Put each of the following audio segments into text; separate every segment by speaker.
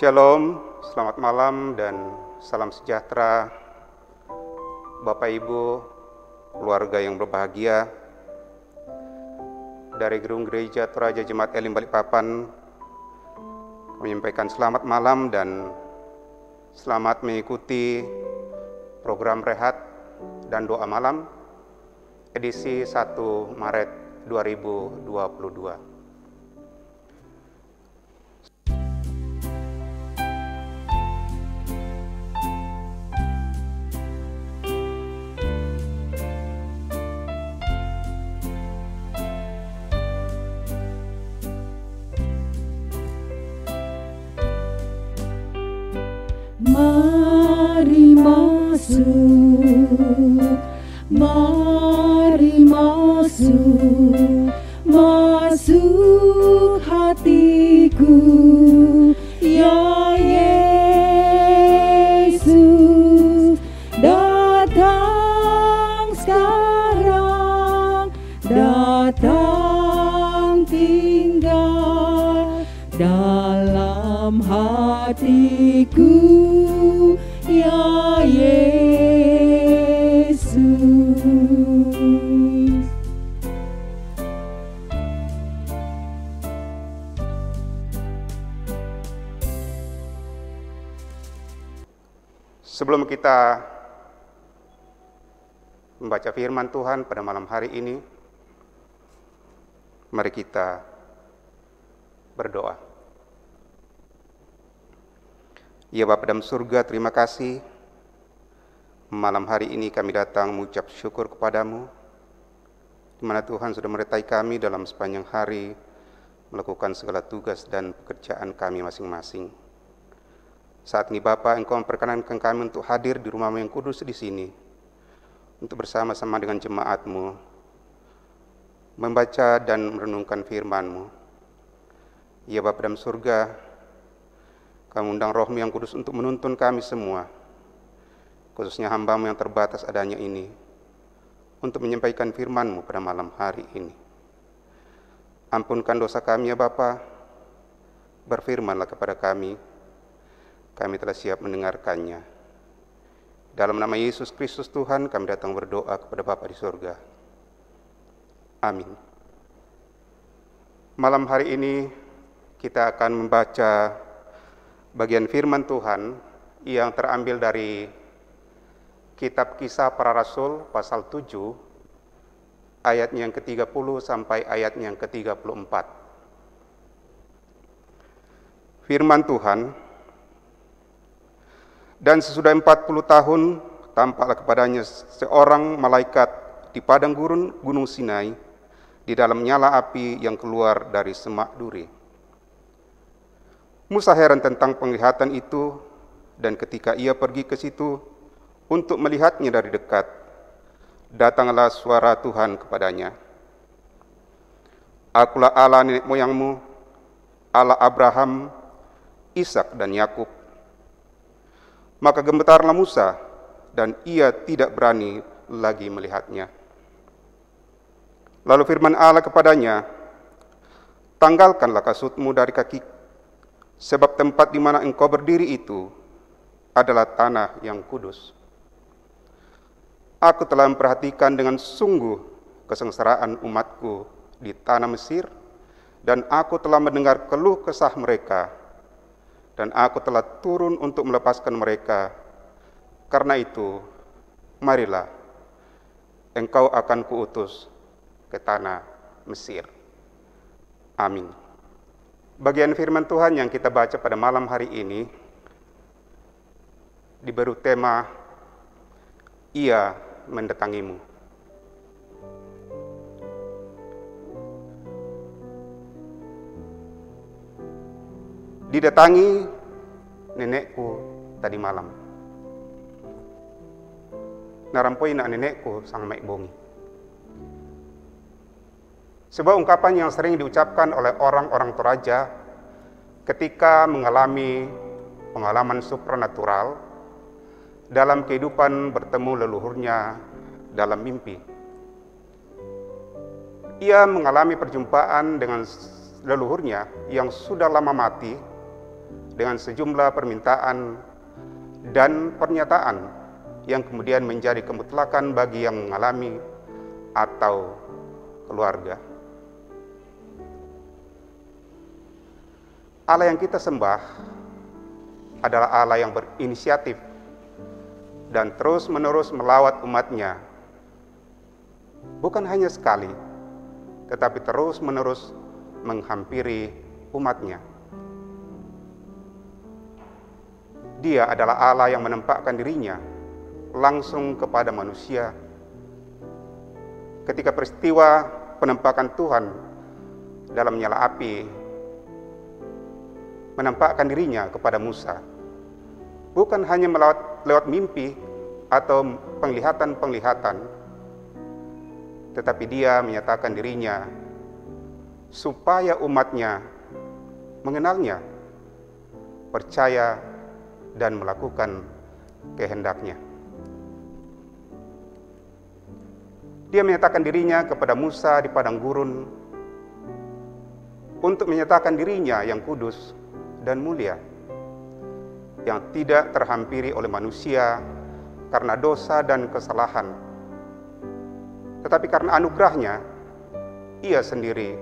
Speaker 1: Shalom, selamat malam dan salam sejahtera Bapak Ibu, keluarga yang berbahagia. Dari Gedung Gereja Toraja Jemaat Elim Balikpapan menyampaikan selamat malam dan selamat mengikuti program rehat dan doa malam edisi 1 Maret 2022.
Speaker 2: Mari masuk hatiku, ya Yesus, datang sekarang, datang tinggal dalam hatiku, ya Yesus.
Speaker 1: Sebelum kita membaca firman Tuhan pada malam hari ini, mari kita berdoa. Ya Bapa dalam surga, terima kasih. Malam hari ini kami datang mengucap syukur kepadamu, di mana Tuhan sudah menyertai kami dalam sepanjang hari, melakukan segala tugas dan pekerjaan kami masing-masing. Saat ini Bapa, Engkau memperkenankan kami untuk hadir di rumah-Mu yang kudus di sini, untuk bersama-sama dengan jemaat-Mu, membaca dan merenungkan firman-Mu. Ya Bapa dalam surga, Kami undang Roh-Mu yang kudus untuk menuntun kami semua, khususnya hamba-Mu yang terbatas adanya ini, untuk menyampaikan firman-Mu pada malam hari ini. Ampunkan dosa kami ya Bapa, berfirmanlah kepada kami telah siap mendengarkannya. Dalam nama Yesus Kristus Tuhan, kami datang berdoa kepada Bapa di surga. Amin. Malam hari ini kita akan membaca bagian firman Tuhan yang terambil dari Kitab Kisah Para Rasul pasal 7 ayatnya yang ke-30 sampai ayatnya yang ke-34. Firman Tuhan, dan sesudah 40 tahun tampaklah kepadanya seorang malaikat di padang gurun Gunung Sinai, di dalam nyala api yang keluar dari semak duri. Musa heran tentang penglihatan itu, dan ketika ia pergi ke situ untuk melihatnya dari dekat, datanglah suara Tuhan kepadanya. Akulah Allah nenek moyangmu, Allah Abraham, Ishak dan Yakub. Maka gemetarlah Musa, dan ia tidak berani lagi melihatnya. Lalu firman Allah kepadanya, tanggalkanlah kasutmu dari kaki, sebab tempat di mana engkau berdiri itu adalah tanah yang kudus. Aku telah memperhatikan dengan sungguh kesengsaraan umatku di tanah Mesir, dan aku telah mendengar keluh kesah mereka, dan aku telah turun untuk melepaskan mereka. Karena itu, marilah, engkau akan kuutus ke tanah Mesir. Amin. Bagian firman Tuhan yang kita baca pada malam hari ini diberi tema, Ia mendatangimu. Didatangi nenekku tadi malam. Narampoi nak nenekku sang maik bongi. Sebuah ungkapan yang sering diucapkan oleh orang-orang Toraja ketika mengalami pengalaman supranatural dalam kehidupan bertemu leluhurnya dalam mimpi. Ia mengalami perjumpaan dengan leluhurnya yang sudah lama mati dengan sejumlah permintaan dan pernyataan yang kemudian menjadi kemutlakan bagi yang mengalami atau keluarga. Allah yang kita sembah adalah Allah yang berinisiatif dan terus-menerus melawat umatnya, bukan hanya sekali, tetapi terus-menerus menghampiri umatnya. Dia adalah Allah yang menempatkan dirinya langsung kepada manusia. Ketika peristiwa penampakan Tuhan dalam nyala api menampakkan dirinya kepada Musa, bukan hanya lewat mimpi atau penglihatan-penglihatan, tetapi dia menyatakan dirinya supaya umatnya mengenalnya, percaya, dan melakukan kehendaknya. Dia menyatakan dirinya kepada Musa di padang gurun untuk menyatakan dirinya yang kudus dan mulia, yang tidak terhampiri oleh manusia karena dosa dan kesalahan, tetapi karena anugerahnya, ia sendiri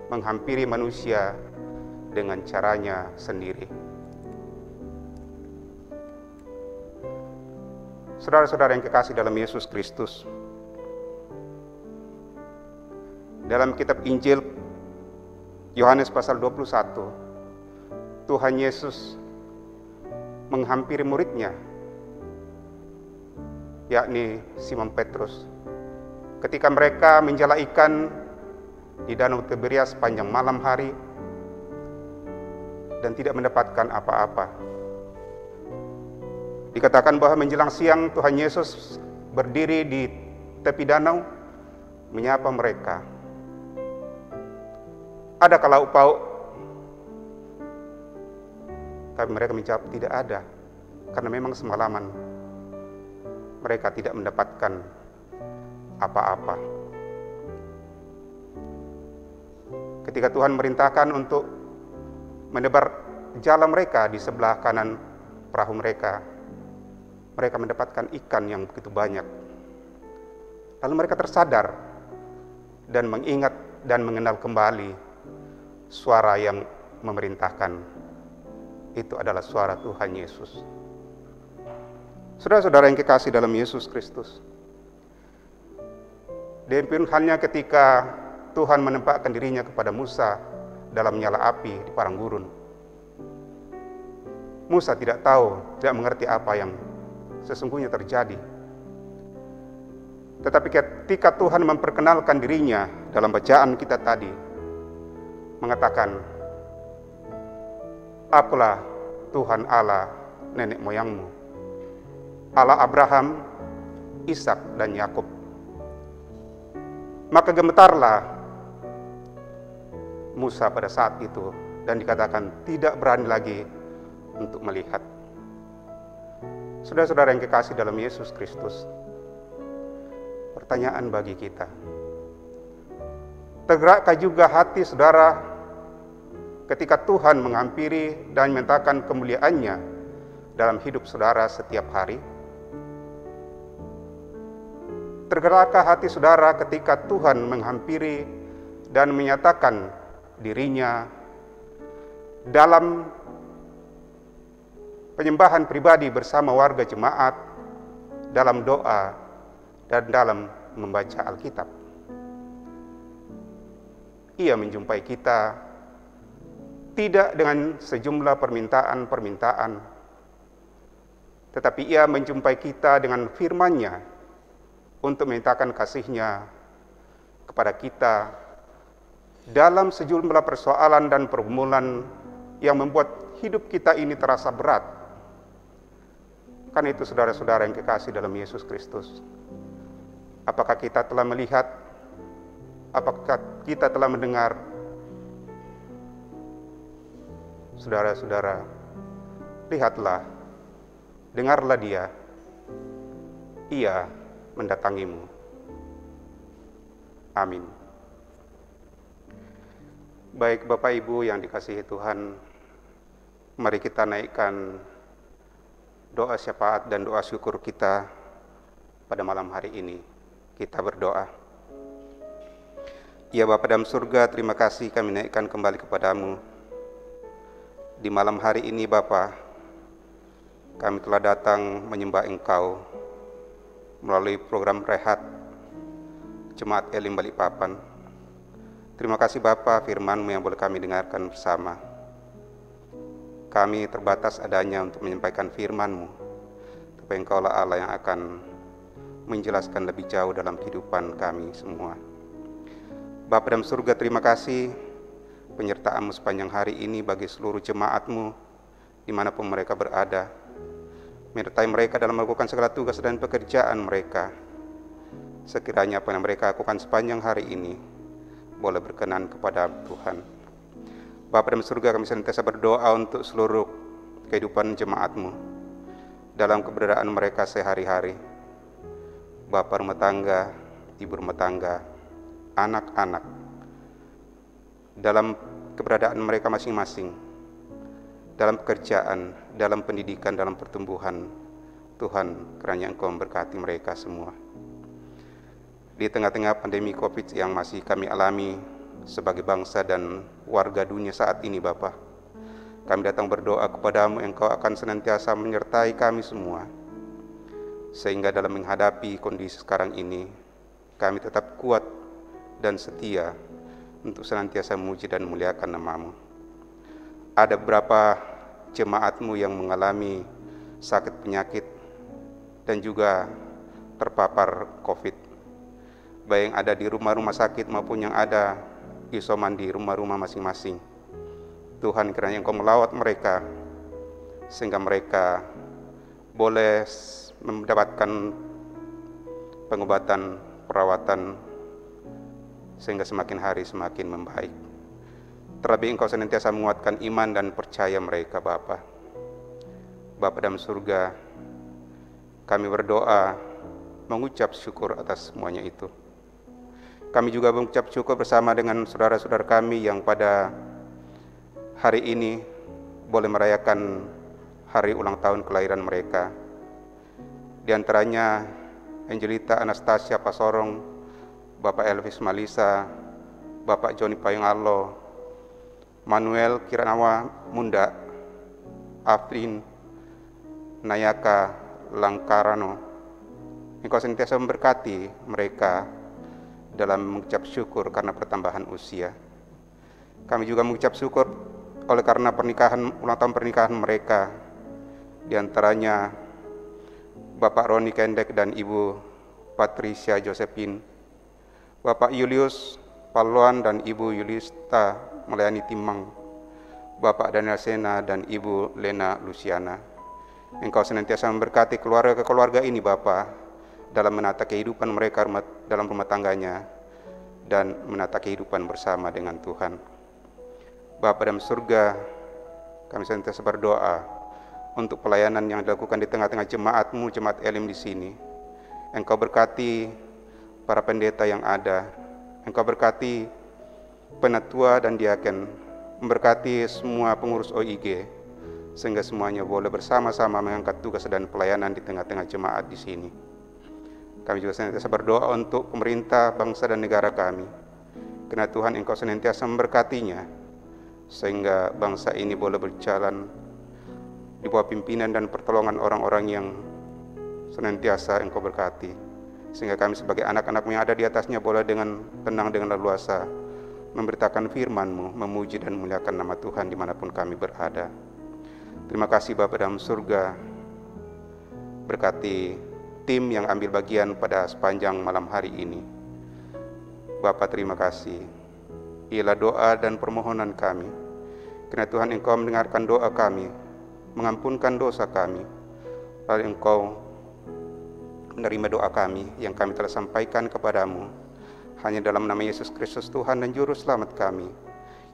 Speaker 1: menghampiri manusia dengan caranya sendiri. Saudara-saudara yang kekasih dalam Yesus Kristus, dalam kitab Injil Yohanes pasal 21, Tuhan Yesus menghampiri muridnya, yakni Simon Petrus, ketika mereka menjala ikan di Danau Tiberias sepanjang malam hari dan tidak mendapatkan apa-apa. Dikatakan bahwa menjelang siang Tuhan Yesus berdiri di tepi danau menyapa mereka. Adakah lauk pauk? Tapi mereka menjawab tidak ada, karena memang semalaman mereka tidak mendapatkan apa-apa. Ketika Tuhan merintahkan untuk menebar jala mereka di sebelah kanan perahu mereka, mereka mendapatkan ikan yang begitu banyak. Lalu mereka tersadar dan mengingat dan mengenal kembali suara yang memerintahkan. Itu adalah suara Tuhan Yesus. Saudara-saudara yang kekasih dalam Yesus Kristus, demikian halnya ketika Tuhan menempatkan dirinya kepada Musa dalam nyala api di padang gurun. Musa tidak tahu, tidak mengerti apa yang sesungguhnya terjadi. Tetapi ketika Tuhan memperkenalkan dirinya dalam bacaan kita tadi, mengatakan, "Akulah Tuhan Allah nenek moyangmu, Allah Abraham, Ishak, dan Yakub." Maka gemetarlah Musa pada saat itu dan dikatakan tidak berani lagi untuk melihat. Saudara-saudara yang kekasih dalam Yesus Kristus, pertanyaan bagi kita, tergerakkah juga hati saudara ketika Tuhan menghampiri dan menyatakan kemuliaannya dalam hidup saudara setiap hari? Tergerakkah hati saudara ketika Tuhan menghampiri dan menyatakan dirinya dalam penyembahan pribadi bersama warga jemaat, dalam doa, dan dalam membaca Alkitab? Ia menjumpai kita tidak dengan sejumlah permintaan-permintaan, tetapi ia menjumpai kita dengan firman-Nya untuk menyatakan kasih-Nya kepada kita dalam sejumlah persoalan dan pergumulan yang membuat hidup kita ini terasa berat. Karena itu saudara-saudara yang kekasih dalam Yesus Kristus, apakah kita telah melihat, apakah kita telah mendengar? Saudara-saudara, lihatlah, dengarlah Dia, Ia mendatangimu. Amin. Baik Bapak Ibu yang dikasihi Tuhan, Mari kita naikkan doa syafaat dan doa syukur kita pada malam hari ini. Kita berdoa. Ya Bapa dalam surga, terima kasih kami naikkan kembali kepadamu. Di malam hari ini Bapa, kami telah datang menyembah Engkau melalui program Rehat Jemaat Elim Balikpapan. Terima kasih Bapa, firman-Mu yang boleh kami dengarkan bersama. Kami terbatas adanya untuk menyampaikan firman-Mu, tapi Engkaulah Allah yang akan menjelaskan lebih jauh dalam kehidupan kami semua. Bapa dalam surga, terima kasih penyertaan-Mu sepanjang hari ini bagi seluruh jemaat-Mu dimanapun mereka berada. Menyertai mereka dalam melakukan segala tugas dan pekerjaan mereka. Sekiranya apa yang mereka lakukan sepanjang hari ini boleh berkenan kepada Tuhan. Bapa dalam surga, kami senantiasa berdoa untuk seluruh kehidupan jemaat-Mu dalam keberadaan mereka sehari-hari. Bapa rumah tangga, ibu rumah tangga, anak-anak, dalam keberadaan mereka masing-masing, dalam pekerjaan, dalam pendidikan, dalam pertumbuhan. Tuhan, kiranya Engkau memberkati mereka semua. Di tengah-tengah pandemi COVID yang masih kami alami sebagai bangsa dan warga dunia saat ini Bapa, kami datang berdoa kepadamu, Engkau akan senantiasa menyertai kami semua, sehingga dalam menghadapi kondisi sekarang ini, kami tetap kuat dan setia untuk senantiasa memuji dan memuliakan nama-Mu. Ada beberapa jemaat-Mu yang mengalami sakit penyakit dan juga terpapar COVID, baik yang ada di rumah-rumah sakit maupun yang ada isoman di rumah-rumah masing-masing. Tuhan, kiranya Engkau melawat mereka sehingga mereka boleh mendapatkan pengobatan, perawatan, sehingga semakin hari semakin membaik. Terlebih Engkau senantiasa menguatkan iman dan percaya mereka Bapa. Bapa dalam surga, kami berdoa mengucap syukur atas semuanya itu. Kami juga mengucap syukur bersama dengan saudara-saudara kami yang pada hari ini boleh merayakan hari ulang tahun kelahiran mereka. Di antaranya Angelita Anastasia Pasorong, Bapak Elvis Malisa, Bapak Joni Payung Allo, Manuel Kiranawa Munda, Afrin Nayaka Langkarano. Engkau senantiasa memberkati mereka dalam mengucap syukur karena pertambahan usia. Kami juga mengucap syukur oleh karena ulang tahun pernikahan mereka. Di antaranya Bapak Roni Kendek dan Ibu Patricia Josephine, Bapak Julius Paluan dan Ibu Yulista Melayani Timang, Bapak Daniel Sena dan Ibu Lena Luciana. Engkau senantiasa memberkati keluarga ini Bapak, dalam menata kehidupan mereka dalam rumah tangganya dan menata kehidupan bersama dengan Tuhan. Bapa dalam surga, kami senantiasa berdoa untuk pelayanan yang dilakukan di tengah-tengah jemaat-Mu, jemaat Elim di sini. Engkau berkati para pendeta yang ada, Engkau berkati penatua dan diaken, memberkati semua pengurus OIG, sehingga semuanya boleh bersama-sama mengangkat tugas dan pelayanan di tengah-tengah jemaat di sini. Kami juga senantiasa berdoa untuk pemerintah, bangsa dan negara kami. Karena Tuhan Engkau senantiasa memberkatinya, sehingga bangsa ini boleh berjalan di bawah pimpinan dan pertolongan orang-orang yang senantiasa Engkau berkati. Sehingga kami sebagai anak-anak-Mu yang ada di atasnya boleh dengan tenang, dengan leluasa memberitakan firman-Mu, memuji dan memuliakan nama Tuhan dimanapun kami berada. Terima kasih Bapa dalam surga, berkati tim yang ambil bagian pada sepanjang malam hari ini. Bapa, terima kasih. Ialah doa dan permohonan kami. Karena Tuhan Engkau mendengarkan doa kami, mengampunkan dosa kami. Lalu Engkau menerima doa kami yang kami telah sampaikan kepadamu. Hanya dalam nama Yesus Kristus Tuhan dan Juru Selamat kami,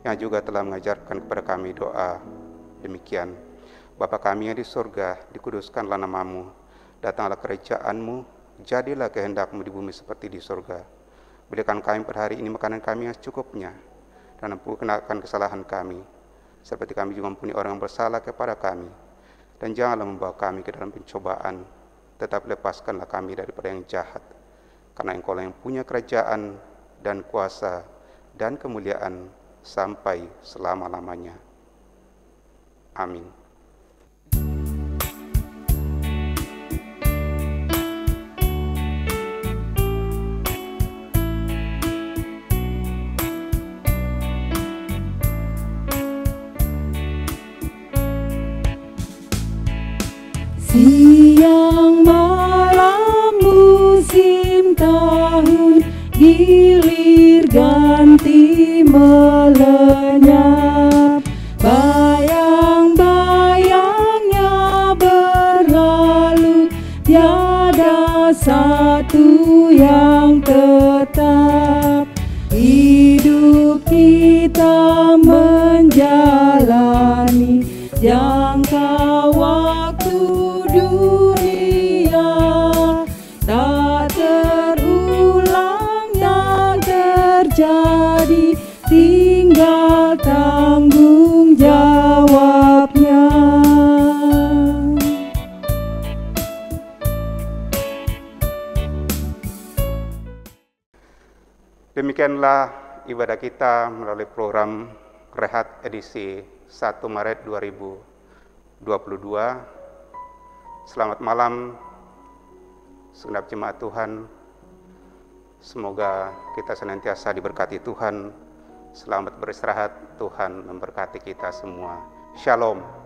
Speaker 1: yang juga telah mengajarkan kepada kami doa demikian. Bapa kami yang di surga, dikuduskanlah nama-Mu. Datanglah kerajaan-Mu, jadilah kehendak-Mu di bumi seperti di surga. Berikan kami pada hari ini makanan kami yang secukupnya, dan ampunikan kesalahan kami, seperti kami juga mempunyai orang yang bersalah kepada kami. Dan janganlah membawa kami ke dalam pencobaan, tetapi lepaskanlah kami daripada yang jahat. Karena Engkau lah yang punya kerajaan dan kuasa dan kemuliaan sampai selama-lamanya. Amin.
Speaker 2: Siang malam musim tahun gilir ganti melenyap, bayang-bayangnya berlalu, tiada satu yang tetap. Hidup kita menjalani jangka waktu dunia, tak terulang yang terjadi, tinggal tanggung jawabnya.
Speaker 1: Demikianlah ibadah kita melalui program Rehat edisi 1 Maret 2022. Selamat malam segenap jemaat Tuhan. Semoga kita senantiasa diberkati Tuhan. Selamat beristirahat, Tuhan memberkati kita semua. Shalom.